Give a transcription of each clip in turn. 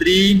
3،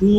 2